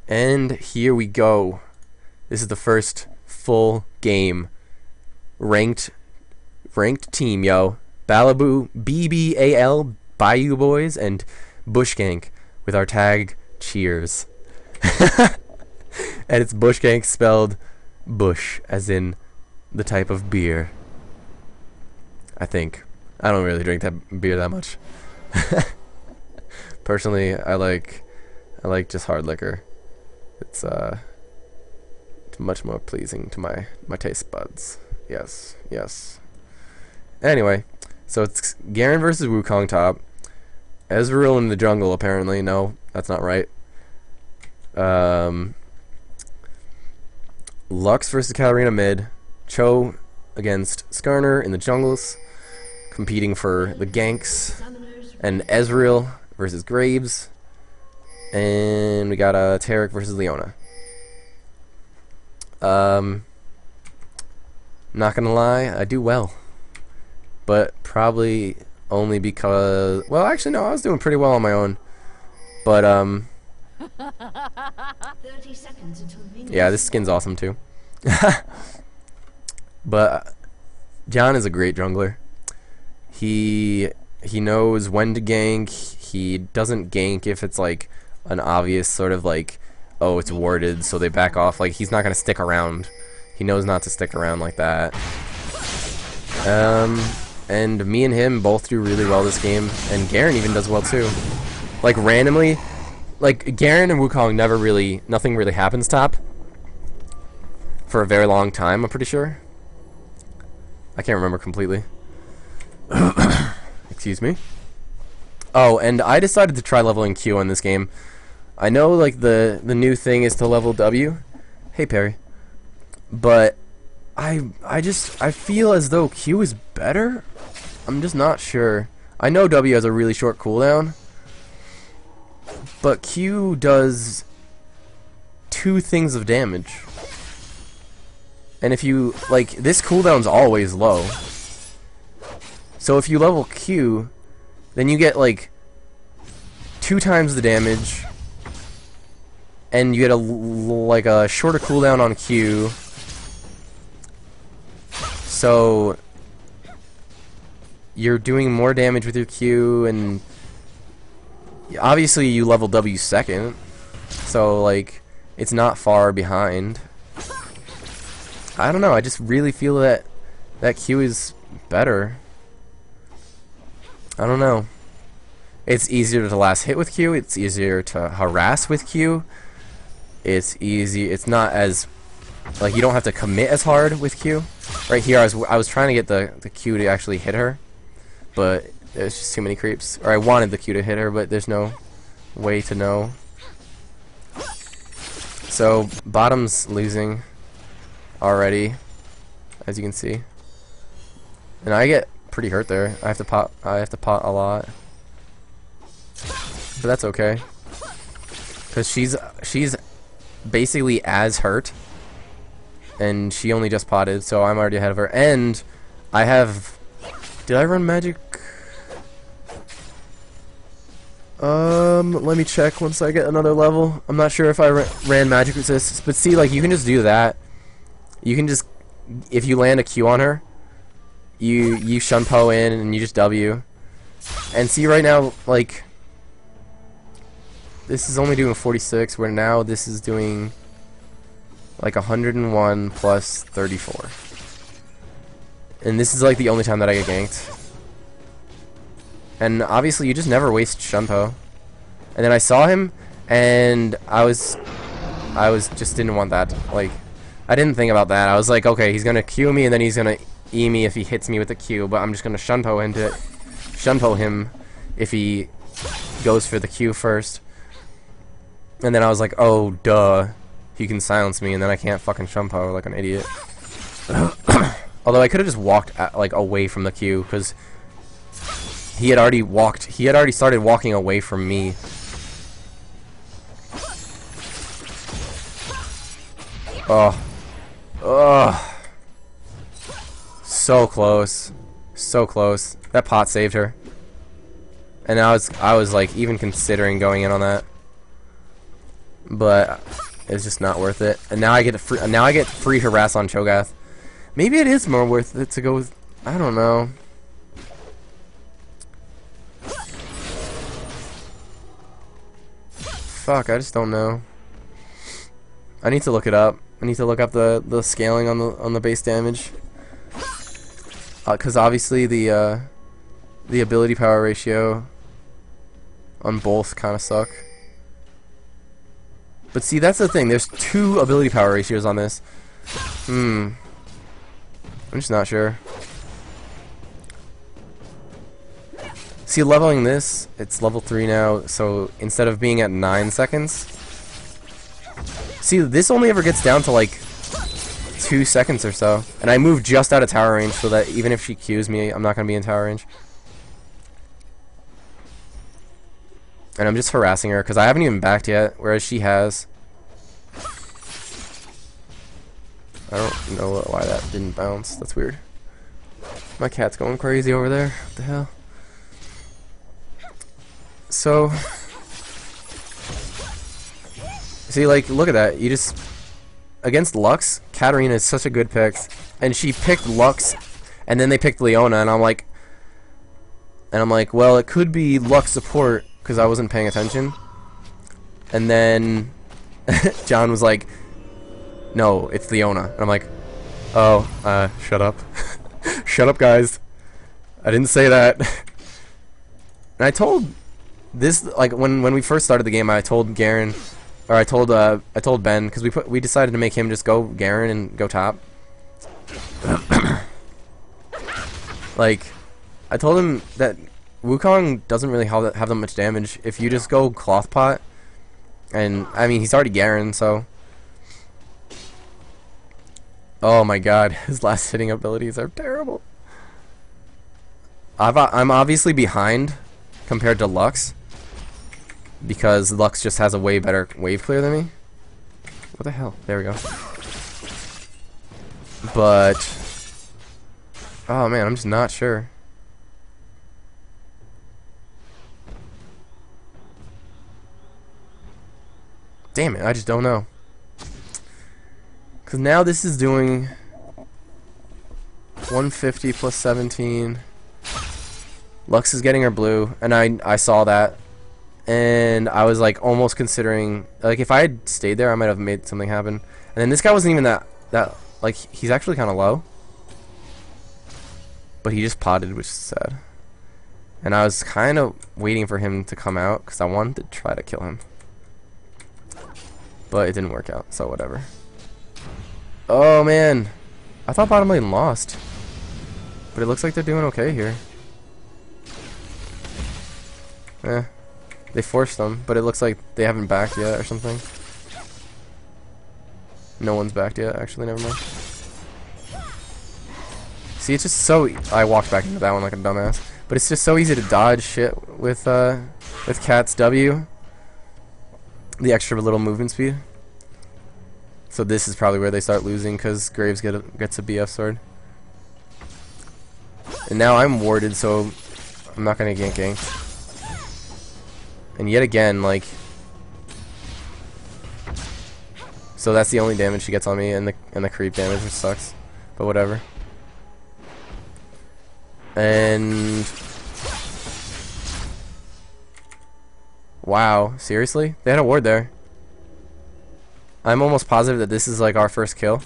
And here we go. This is the first full game. Ranked team, yo. Balaboo, BBAL, Bayou Boys, and Bushgank with our tag Cheers. And it's Bushgank spelled Bush, as in the type of beer. I think. I don't really drink that beer that much. Personally, I like just hard liquor. It's much more pleasing to my taste buds. Yes, yes. Anyway, so it's Garen versus Wukong top. Ezreal in the jungle, apparently. No, that's not right. Lux versus Katarina mid. Cho against Skarner in the jungles, competing for the ganks. And Ezreal versus Graves. And we got Taric versus Leona. Not gonna lie, I do well. But probably only because... Well, actually, no, I was doing pretty well on my own. But, 30 seconds until yeah, this skin's awesome, too. But John is a great jungler. He knows when to gank. He doesn't gank if it's, like, an obvious sort of, like, oh, it's warded, so they back off. Like, he's not gonna stick around. He knows not to stick around like that. And me and him both do really well this game, and Garen even does well too. Like randomly, like Garen and Wukong nothing really happens top for a very long time, I'm pretty sure. I can't remember completely. Excuse me. Oh, and I decided to try leveling Q on this game. I know like the new thing is to level W. Hey Perry. But I feel as though Q is better. I'm just not sure. I know W has a really short cooldown, but Q does 2 things of damage. And if you like, this cooldown's always low. So if you level Q, then you get like 2 times the damage, and you get like a shorter cooldown on Q. So you're doing more damage with your Q, and obviously you level W second, so like it's not far behind. I don't know, I just really feel that Q is better. I don't know. It's easier to last hit with Q, it's easier to harass with Q. It's not as, like, you don't have to commit as hard with Q. Right here, I was trying to get the Q to actually hit her, but there's just too many creeps. Or I wanted the Q to hit her, but there's no way to know. So bottom's losing already, as you can see, and I get pretty hurt there. I have to pot a lot, but that's okay, because she's basically as hurt. And she only just potted, so I'm already ahead of her. And I have... Did I run magic? Let me check once I get another level. I'm not sure if I ran magic resist. But see, like, you can just do that. You can just... If you land a Q on her, you Shunpo in and you just W. And see, right now, like... This is only doing 46, where now this is doing... like 101 plus 34. And this is like the only time that I get ganked. And obviously you just never waste Shunpo. And then I saw him, and I just didn't want that. Like, I didn't think about that. I was like, okay, he's gonna Q me and then he's gonna E me if he hits me with the Q, but I'm just gonna Shunpo him if he goes for the Q first. And then I was like, oh duh. He can silence me, and then I can't fucking Shunpo like an idiot. Although I could have just walked like away from the Q, because he had already started walking away from me. Oh, so close, so close. That pot saved her, and I was like even considering going in on that, but It's just not worth it. And now I get free harass on Cho'Gath. Maybe it is more worth it to go with, I don't know. Fuck, I just don't know. I need to look it up. I need to look up the scaling on the base damage. Cuz obviously the ability power ratio on both kind of suck. But see, that's the thing. There's 2 ability power ratios on this. I'm just not sure. See, leveling this, it's level 3 now, so instead of being at 9 seconds... See, this only ever gets down to like 2 seconds or so. And I move just out of tower range so that even if she Qs me, I'm not going to be in tower range. And I'm just harassing her because I haven't even backed yet, whereas she has. I don't know why that didn't bounce. That's weird. My cat's going crazy over there. What the hell? So, see, like, look at that. You just, against Lux, Katarina is such a good pick, and she picked Lux, and then they picked Leona, and I'm like, well, it could be Lux support because I wasn't paying attention, and then John was like, no, it's Leona, and I'm like, oh, shut up, shut up, guys, I didn't say that. And I told this, like, when we first started the game, I told Garen, or I told Ben, because we decided to make him just go Garen and go top. Like, I told him that Wukong doesn't really have that much damage if you just go Cloth Pot, and I mean he's already Garen, so. Oh my god, his last hitting abilities are terrible. I'm obviously behind compared to Lux, because Lux just has a way better wave clear than me. What the hell? There we go. But, oh man, I'm just not sure. Damn it, I just don't know. Because now this is doing 150 plus 17. Lux is getting her blue, and I saw that. And I was like almost considering, like, if I had stayed there I might have made something happen. And then this guy wasn't even that like, he's actually kind of low, but he just potted, which is sad. And I was kind of waiting for him to come out because I wanted to try to kill him, but it didn't work out, so whatever. Oh man, I thought bottom lane lost, but it looks like they're doing okay here. They forced them, but it looks like they haven't backed yet or something. No one's backed yet, actually, never mind. See, it's just so... I walked back into that one like a dumbass. But it's just so easy to dodge shit with Cat's W. The extra little movement speed. So this is probably where they start losing, because Graves gets a BF sword. And now I'm warded, so I'm not going to gank ganked. And yet again, like, so that's the only damage she gets on me, and the creep damage, which sucks, but whatever. And wow, seriously? They had a ward there. I'm almost positive that this is like our first kill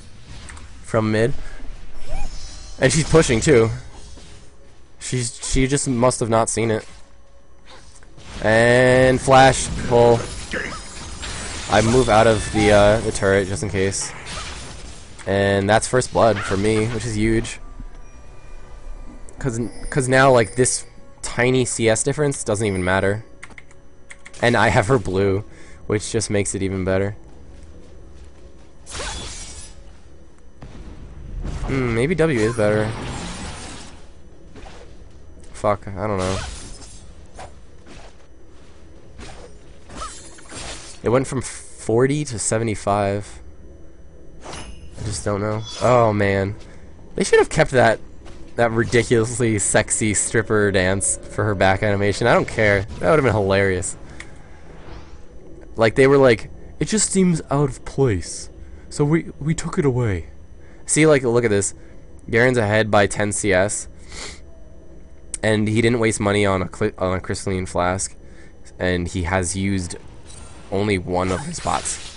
from mid, and she's pushing too. She just must have not seen it. And flash pull. I move out of the turret just in case, and that's first blood for me, which is huge. Cause now, like, this tiny CS difference doesn't even matter, and I have her blue, which just makes it even better. Maybe W is better. Fuck, I don't know. It went from 40 to 75. I just don't know. Oh man, they should have kept that ridiculously sexy stripper dance for her back animation. I don't care. That would have been hilarious. Like, they were like, It just seems out of place. So we took it away. See, like, look at this. Garen's ahead by 10 CS. And he didn't waste money on a crystalline flask. And he has used only one of his bots.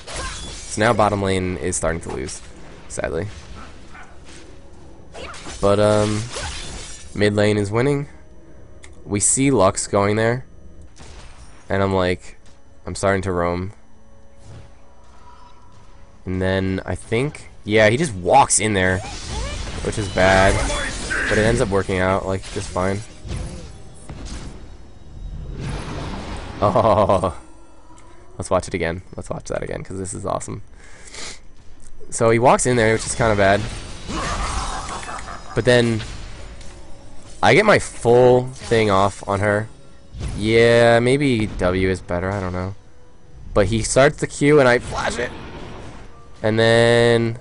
So now bottom lane is starting to lose, sadly. But, mid lane is winning. We see Lux going there. And I'm like, I'm starting to roam. And then I think, yeah, he just walks in there, which is bad. But it ends up working out, like, just fine. Oh. Let's watch it again. Let's watch that again, because this is awesome. So he walks in there, which is kind of bad. But then I get my full thing off on her. Yeah, maybe W is better, I don't know. But he starts the Q and I flash it. And then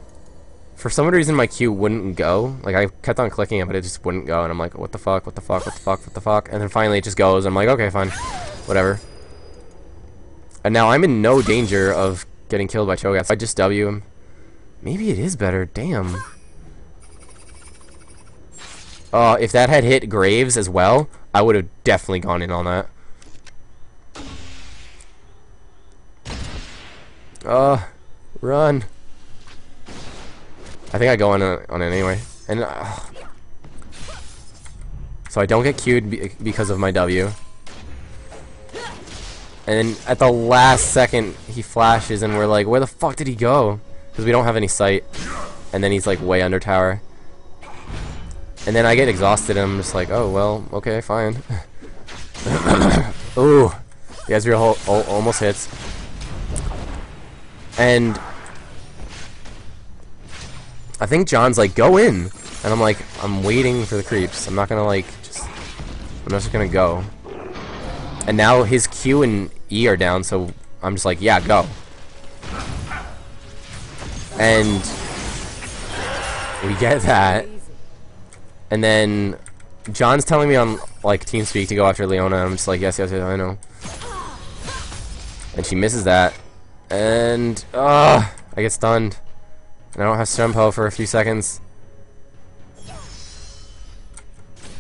for some reason my Q wouldn't go. Like, I kept on clicking it, but it just wouldn't go. And I'm like, what the fuck, what the fuck, what the fuck, what the fuck? And then finally it just goes. I'm like, okay, fine. Whatever. And now I'm in no danger of getting killed by Cho'Gath. I just W him. Maybe it is better. Damn. If that had hit Graves as well, I would have definitely gone in on that. Run. I think I go on it anyway. And so I don't get queued because of my W. And then at the last second, he flashes, and we're like, where the fuck did he go? Because we don't have any sight. And then he's like way under tower. And then I get exhausted, and I'm just like, oh, well, okay, fine. Ooh. The Ezreal almost hits. And I think John's like, go in. And I'm like, I'm waiting for the creeps. I'm not gonna like, I'm just gonna go. And now his Q and E are down, so I'm just like, yeah, go. And we get that. And then John's telling me on like TeamSpeak to go after Leona, and I'm just like, yes, yes, yes, I know. And she misses that. And I get stunned. And I don't have Strempo for a few seconds.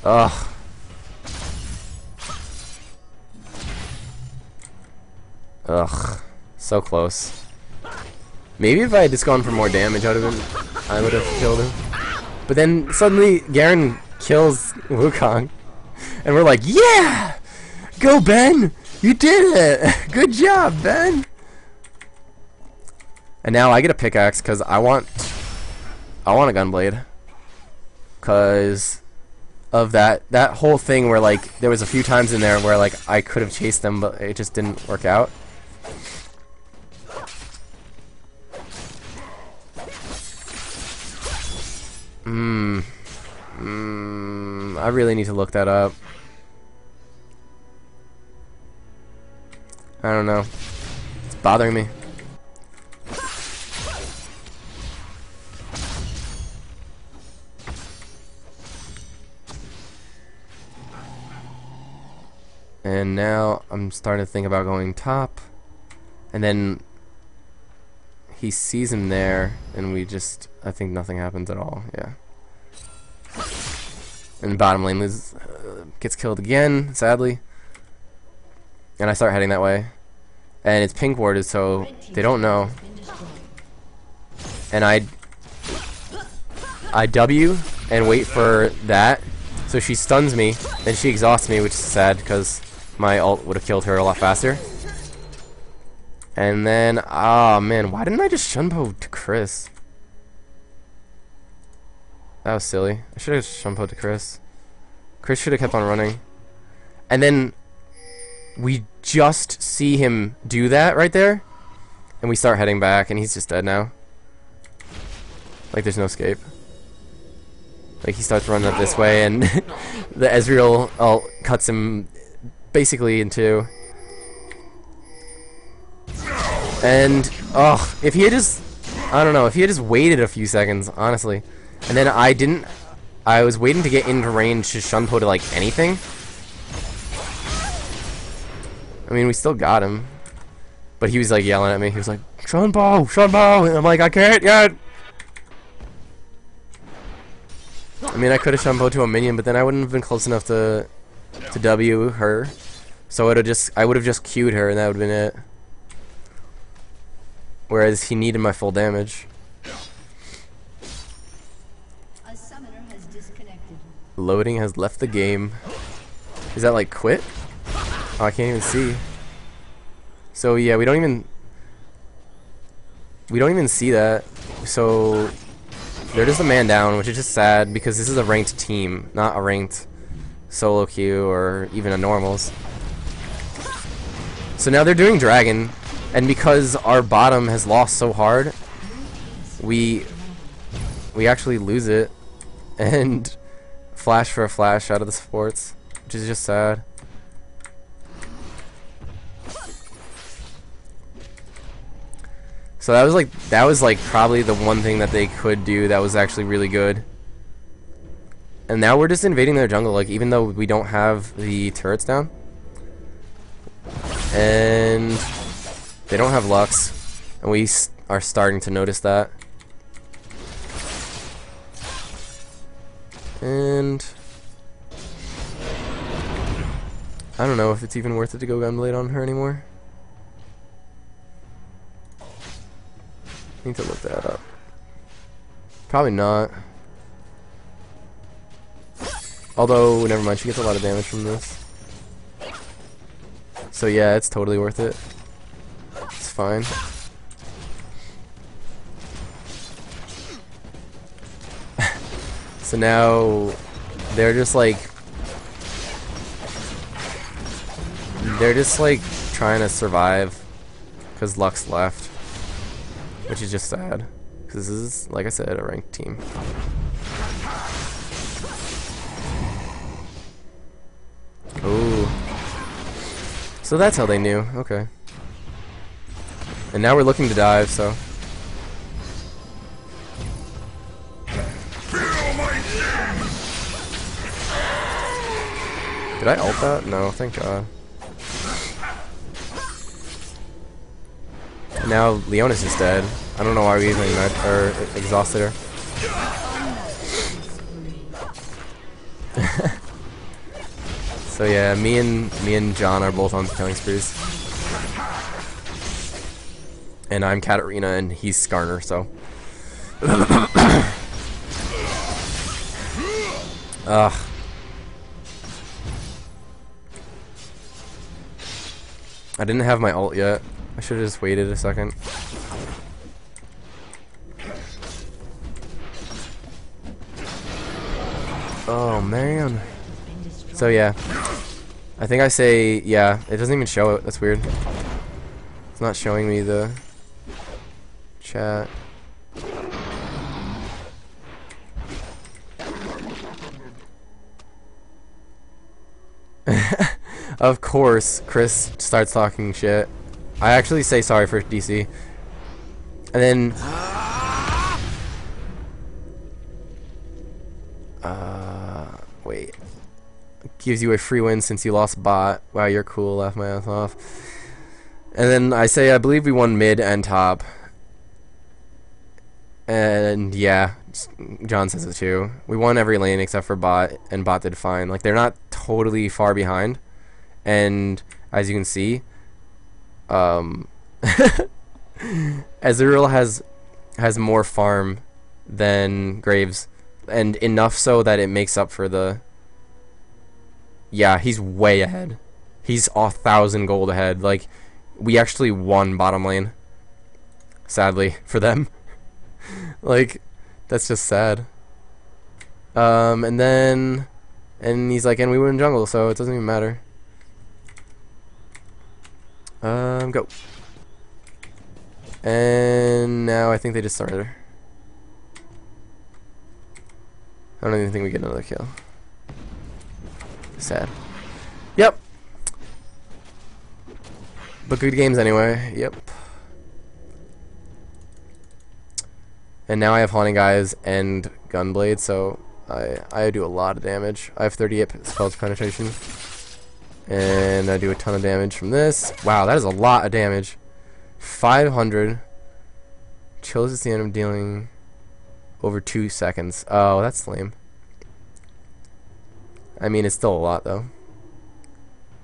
Ugh. Ugh. So close. Maybe if I had just gone for more damage, I would have killed him. But then suddenly Garen kills Wukong. And we're like, yeah! Go, Ben! You did it! Good job, Ben! And now I get a pickaxe because I want a gunblade. Because of that whole thing where like there was a few times in there where like I could have chased them, but it just didn't work out. I really need to look that up. I don't know. It's bothering me. And now I'm starting to think about going top. And then he sees him there, and we just, I think nothing happens at all. Yeah. And bottom lane gets killed again, sadly. And I start heading that way. And it's pink warded, so they don't know. And I W and wait for that. So she stuns me, then she exhausts me, which is sad because my ult would have killed her a lot faster. And then, oh man, why didn't I just Shunpo to Chris? That was silly. I should have Shunpo to Chris. Chris should have kept on running. And then we just see him do that right there. And we start heading back, and he's just dead now. Like, there's no escape. Like, he starts running up this way, and the Ezreal ult cuts him basically in two. And, oh, if he had just, I don't know, if he had just waited a few seconds, honestly. And then I was waiting to get into range to Shunpo to, like, anything. I mean, we still got him. But he was like yelling at me. He was like, Shunpo, Shunpo! And I'm like, I can't yet! I mean, I could have Shunpo to a minion, but then I wouldn't have been close enough to W her. So I would have just Q'd her, and that would have been it. Whereas he needed my full damage. A summoner has disconnected. Loading has left the game. Is that like quit? Oh, I can't even see. So yeah, we don't even see that. So they're just a man down, which is just sad because this is a ranked team, not a ranked solo queue or even a normals. So now they're doing dragon, and because our bottom has lost so hard, we actually lose it and flash for a flash out of the supports, which is just sad. So that was like probably the one thing that they could do that was actually really good. And now we're just invading their jungle, like even though we don't have the turrets down. And they don't have Lux, and we are starting to notice that. And I don't know if it's even worth it to go Gunblade on her anymore. I need to look that up. Probably not. Although, never mind, she gets a lot of damage from this. So yeah, it's totally worth it. It's fine. So now they're just like trying to survive because Lux left, which is just sad because this is, like I said, a ranked team. Ooh. So that's how they knew. Okay. And now we're looking to dive, so. Did I ult that? No, thank God. Now Leonis is dead. I don't know why we even exhausted her. So yeah, me and John are both on killing sprees. And I'm Katarina and he's Skarner, so. Ugh. I didn't have my ult yet. I should have just waited a second. Oh man. So yeah. I think I say yeah. It doesn't even show it. That's weird. It's not showing me the chat. Of course, Chris starts talking shit. I actually say sorry for DC. And then wait. Gives you a free win since you lost bot. Wow, you're cool. Laugh my ass off. And then I say I believe we won mid and top. And yeah, John says it too. We won every lane except for bot, and bot did fine. Like, they're not totally far behind. And as you can see, Ezreal has more farm than Graves, and enough so that it makes up for the. Yeah, he's way ahead. He's 1,000 gold ahead. Like, we actually won bottom lane. Sadly for them. Like, that's just sad. And he's like, and we win jungle, so it doesn't even matter. Go. And now I think they just started her. I don't even think we get another kill. Sad. Yep. But good games anyway. Yep. And now I have Haunting Eyes and Gunblade, so I do a lot of damage. I have 38 spells penetration. And I do a ton of damage from this. Wow, that is a lot of damage. 500. Chills at the end of dealing over 2 seconds. Oh, that's lame. I mean, it's still a lot though.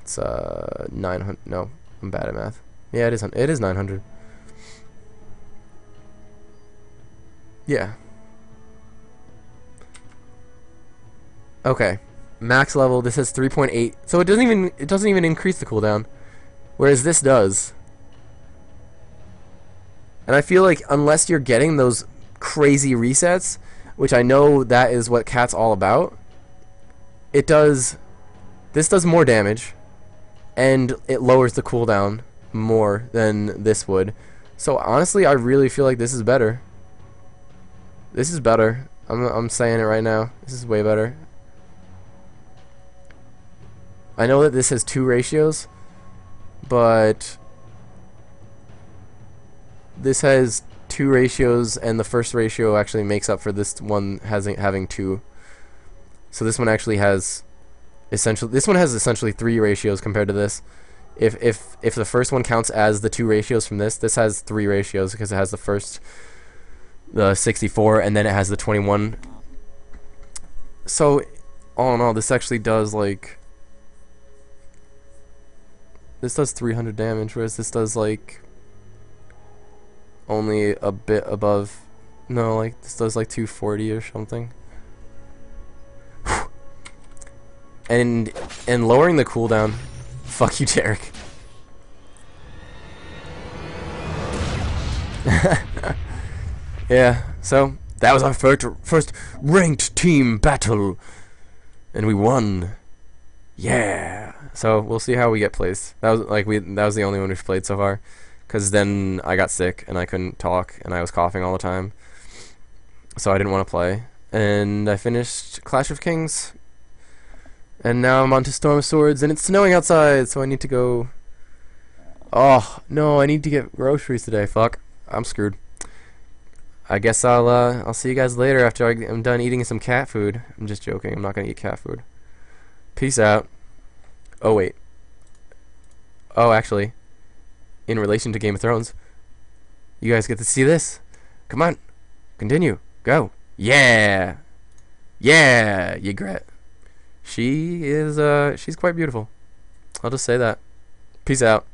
It's 900. No, I'm bad at math. Yeah, it is. It is 900. Yeah. Okay. Max level. This has 3.8. So it doesn't even increase the cooldown, whereas this does. And I feel like unless you're getting those crazy resets, which I know that is what Cat's all about, it does. This does more damage, and it lowers the cooldown more than this would. So honestly, I really feel like this is better. This is better. I'm saying it right now. This is way better. I know that this has 2 ratios, but this has 2 ratios, and the first ratio actually makes up for this one having 2. So this one actually has essentially 3 ratios compared to this. If the first one counts as the 2 ratios from this has 3 ratios because it has the 64 and then it has the 21. So all in all, this actually does like, this does 300 damage, whereas this does like only a bit above. No, like this does like 240 or something. And lowering the cooldown. Fuck you, Derek. Yeah, so that was our first ranked team battle, and we won. Yeah. So we'll see how we get placed. That was the only one we've played so far, because then I got sick and I couldn't talk and I was coughing all the time, so I didn't want to play. And I finished Clash of Kings, and now I'm on to Storm of Swords, and it's snowing outside, so I need to go. Oh no, I need to get groceries today. Fuck, I'm screwed. I guess I'll see you guys later after I'm done eating some cat food. I'm just joking. I'm not gonna eat cat food. Peace out. Oh wait. Oh, actually, in relation to Game of Thrones, you guys get to see this. Come on, continue. Go. Yeah. Yeah, Ygritte. She is she's quite beautiful. I'll just say that. Peace out.